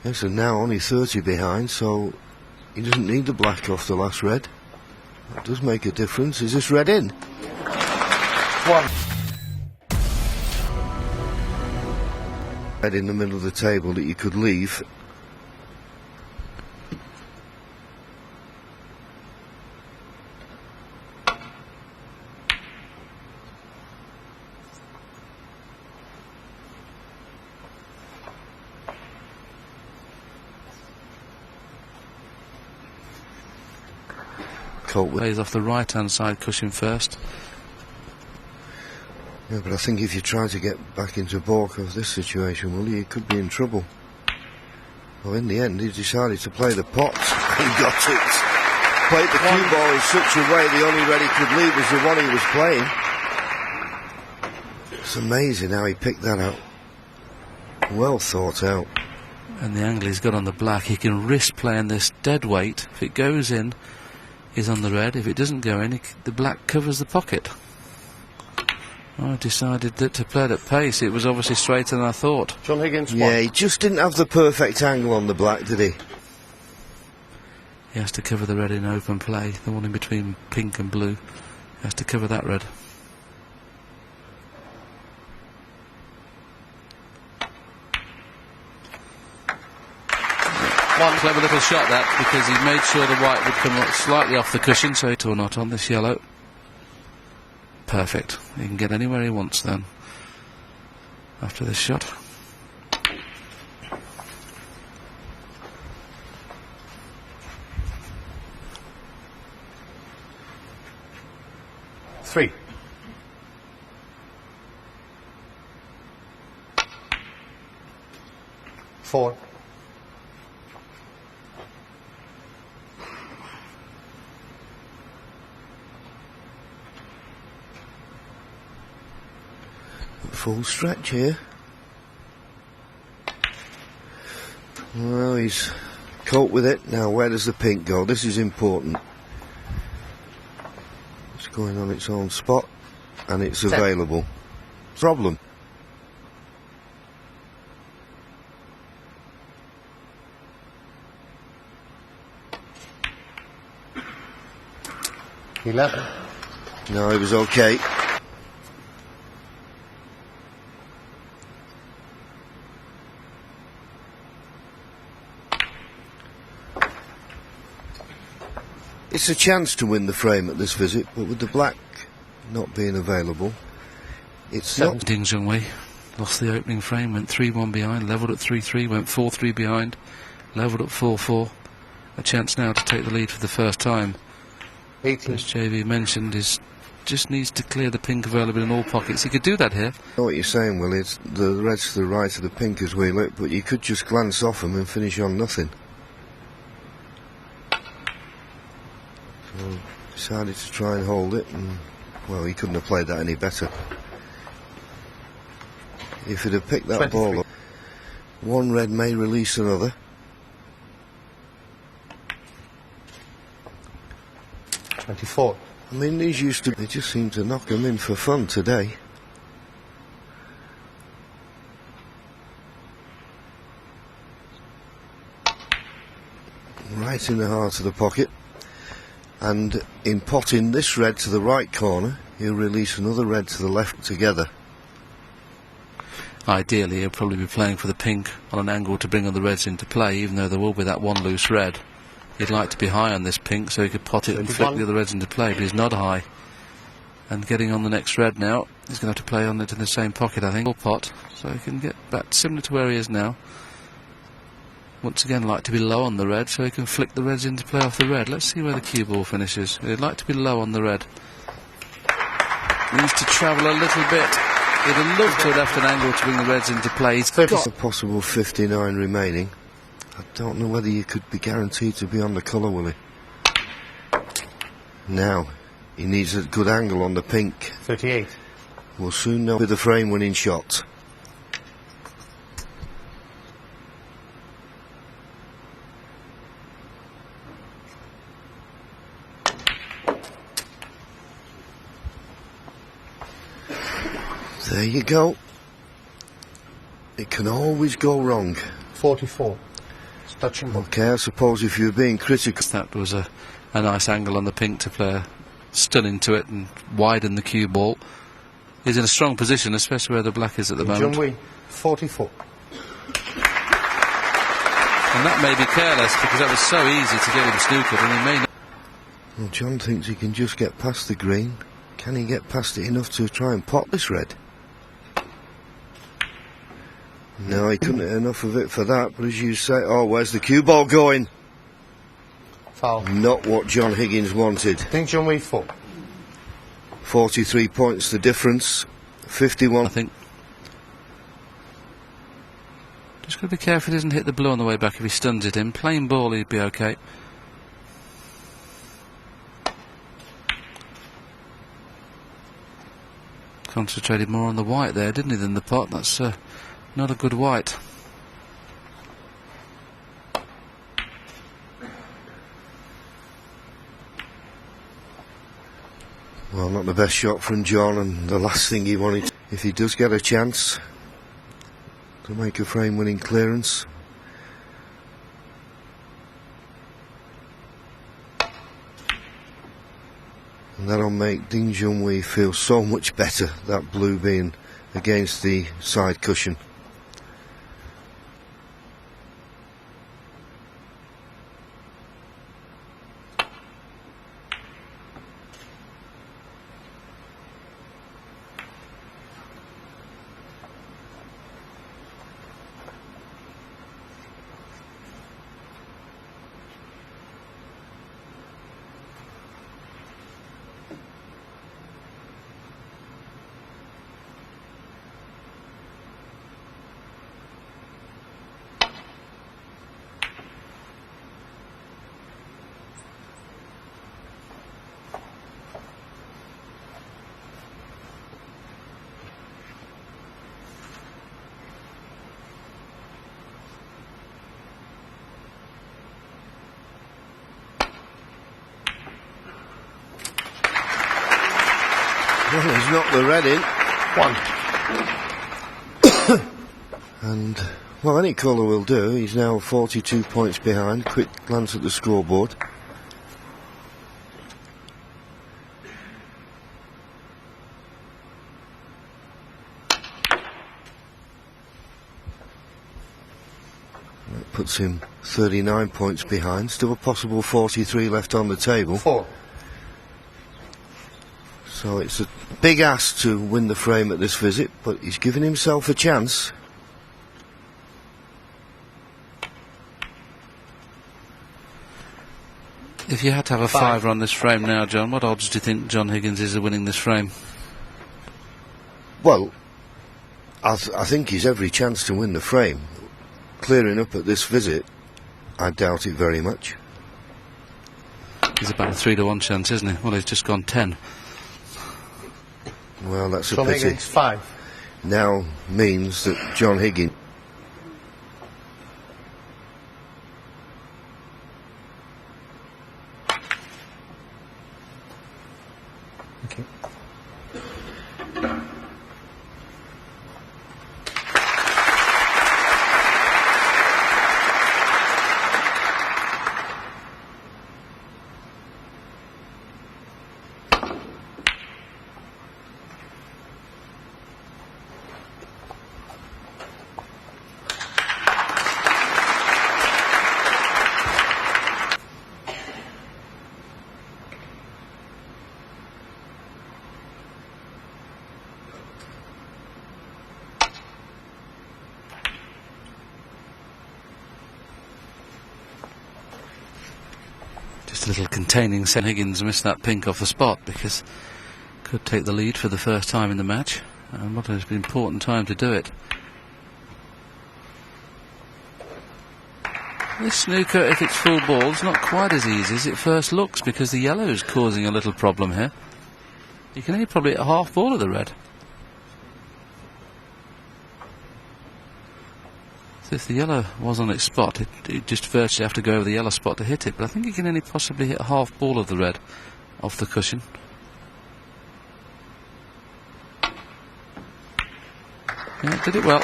Yes, and now only 30 behind, so he doesn't need the black off the last red. That does make a difference. Is this red in? One. Red in the middle of the table that you could leave. Plays off the right-hand side cushion first. Yeah, but I think if you try to get back into balk of this situation, Willie, you could be in trouble. Well, in the end, he decided to play the pot. He got it. Played the cue ball in such a way the only red he could leave was the one he was playing. It's amazing how he picked that out. Well thought out. And the angle he's got on the black, he can risk playing this dead weight. If it goes in, he's on the red. If it doesn't go in, the black covers the pocket. I decided that to play it at pace. It was obviously straighter than I thought. John Higgins. Yeah, he just didn't have the perfect angle on the black, did he? He has to cover the red in open play, the one in between pink and blue. He has to cover that red. One clever little shot that, because he made sure the white would come up slightly off the cushion, so or not on this yellow. Perfect. He can get anywhere he wants then after this shot. Three. Four. Full stretch here. Well, he's caught with it. Now, where does the pink go? This is important. It's going on its own spot, and it's available. Problem. $11. No, it was okay. It's a chance to win the frame at this visit, but with the black not being available, it's not.丁俊晖lost the opening frame, went 3-1 behind, levelled at 3-3, went 4-3 behind, levelled at 4-4. A chance now to take the lead for the first time. 18. As JV mentioned, just needs to clear the pink available in all pockets. He could do that here. I know what you're saying, Will. It's the red's to the right of the pink as we look, but you could just glance off them and finish on nothing. So decided to try and hold it, and well, he couldn't have played that any better. If he'd have picked that 23. ball up, one red may release another. 24. I mean, these used to, they just seem to knock them in for fun today. Right in the heart of the pocket. And in potting this red to the right corner, he'll release another red to the left together. Ideally, he'll probably be playing for the pink on an angle to bring all the reds into play, even though there will be that one loose red. He'd like to be high on this pink so he could pot it and flick the other reds into play, but he's not high. And getting on the next red now, he's going to have to play on it in the same pocket, I think, or pot, so he can get back similar to where he is now. Once again, like to be low on the red so he can flick the reds into play off the red. Let's see where the cue ball finishes. He'd like to be low on the red. Needs to travel a little bit. He'd have loved to have left an angle to bring the reds into play. He's got a possible 59 remaining. I don't know whether you could be guaranteed to be on the colour, will he? Now, he needs a good angle on the pink. 38. We'll soon know with the frame winning shot. There you go. It can always go wrong. 44. It's touching ball. Okay, I suppose if you're being critical. That was a nice angle on the pink to play a stun into it and widen the cue ball. He's in a strong position, especially where the black is at the moment. Jung-Wei, 44. And that may be careless because that was so easy to get him snookered, and he may not. Well, John thinks he can just get past the green. Can he get past it enough to try and pot this red? No, he couldn't hit enough of it for that, but as you say, oh, where's the cue ball going? Foul. Not what John Higgins wanted. Ding Junhui 4. 43 points the difference. 51. I think. Just got to be careful he doesn't hit the blue on the way back. If he stuns it in, plain ball he'd be okay. Concentrated more on the white there, didn't he, than the pot? That's not a good white. Well, not the best shot from John, and the last thing he wanted, if he does get a chance to make a frame-winning clearance. And that'll make Ding Junhui feel so much better, that blue being against the side cushion. Well, he's knocked the red in. 1. And, well, any colour will do. He's now 42 points behind. Quick glance at the scoreboard. That puts him 39 points behind. Still a possible 43 left on the table. 4. So it's a big ask to win the frame at this visit, but he's given himself a chance. If you had to have a fiver on this frame now, John, what odds do you think John Higgins is of winning this frame? Well, I think he's every chance to win the frame. Clearing up at this visit, I doubt it very much. He's about a 3-to-1 chance, isn't he? Well, he's just gone 10. Well, that's a John pity. Higgins 5. Now means that John Higgins. Okay. Just a little containing. Higgins missed that pink off the spot because could take the lead for the first time in the match, and what has been an important time to do it. This snooker, if it's full ball, is not quite as easy as it first looks because the yellow is causing a little problem here. You can only probably hit a half ball of the red. So if the yellow was on its spot, it just virtually have to go over the yellow spot to hit it, but I think you can only possibly hit a half ball of the red off the cushion. Yeah, did it well.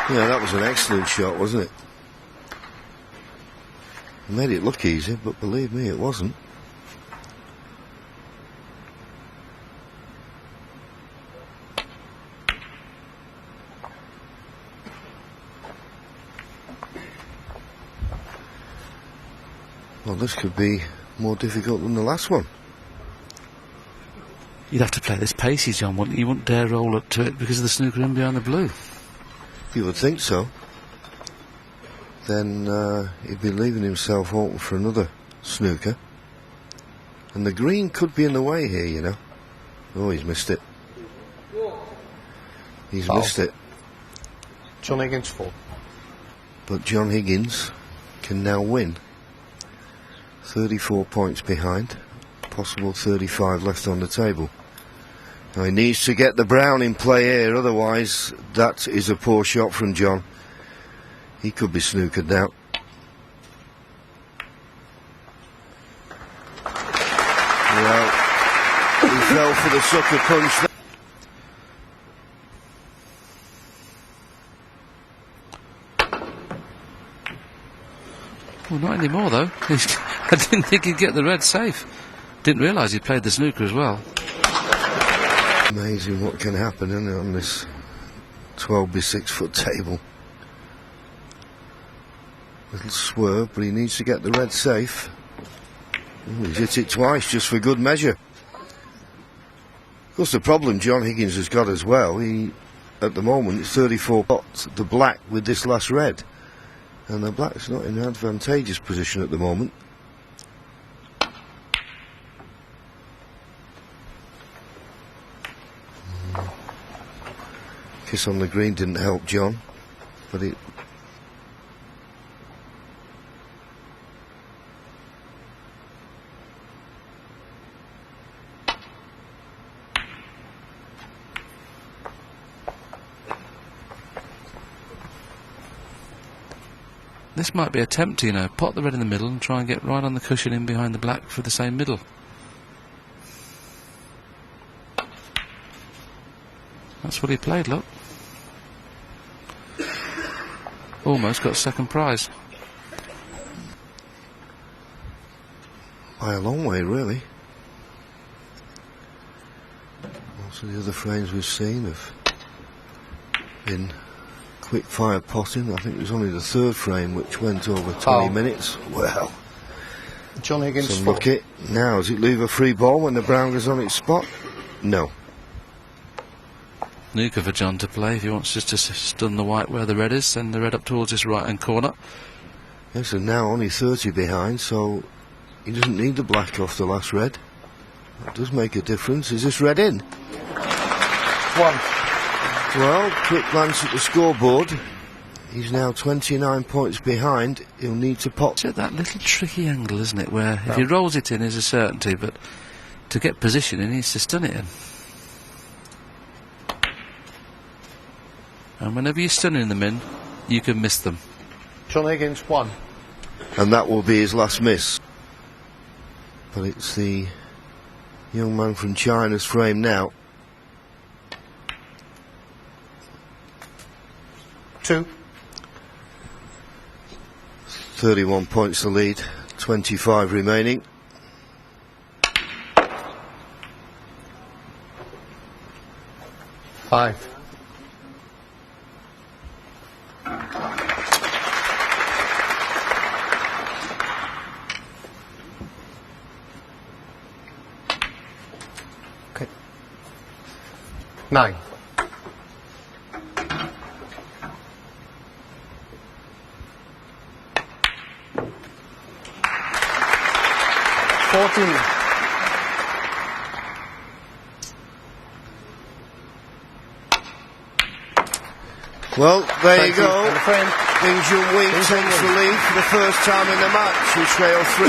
Yeah, that was an excellent shot, wasn't it? Made it look easy, but believe me, it wasn't. Well, this could be more difficult than the last one. You'd have to play this pacey, John, wouldn't you? You wouldn't dare roll up to it because of the snooker in behind the blue. You would think so. Then he'd be leaving himself open for another snooker. And the green could be in the way here, you know. Oh, he's missed it. He's missed it. John Higgins 4. But John Higgins can now win. 34 points behind. Possible 35 left on the table. Now he needs to get the brown in play here, otherwise that is a poor shot from John. He could be snookered now. Well, he fell for the sucker punch there. Well, not anymore though. I didn't think he'd get the red safe. Didn't realise he played the snooker as well. Amazing what can happen, isn't it, on this 12 by 6 foot table. Little swerve, but he needs to get the red safe. Ooh, he's hit it twice just for good measure. Of course, the problem John Higgins has got as well, at the moment it's 34 pots, the black with this last red. And the black's not in an advantageous position at the moment. Kiss on the green didn't help John, but it... This might be a tempt, you know. Pot the red in the middle and try and get right on the cushion in behind the black for the same middle. That's what he played, look. Almost got second prize. By a long way, really. Most of the other frames we've seen have been quick fire potting. I think it was only the third frame which went over 20 minutes. Well, John Higgins so 4. look it. Now, does it leave a free ball when the brown goes on its spot? No. Snooker for John to play if he wants just to stun the white where the red is, send the red up towards his right hand corner. Yes, and now only 30 behind, so he doesn't need the black off the last red. That does make a difference. Is this red in? 1. Well, quick glance at the scoreboard. He's now 29 points behind. He'll need to pot. It's at that little tricky angle, isn't it, where if he rolls it in is a certainty, but to get position he needs to stun it in. And whenever you're stunning them in, you can miss them. John Higgins 1. And that will be his last miss. But it's the young man from China's frame now. 2. 31 points to lead, 25 remaining. Five. Okay. 9. 14. Well, there you go. And the frame.丁俊晖takes the lead for the first time in the match. He trailed 3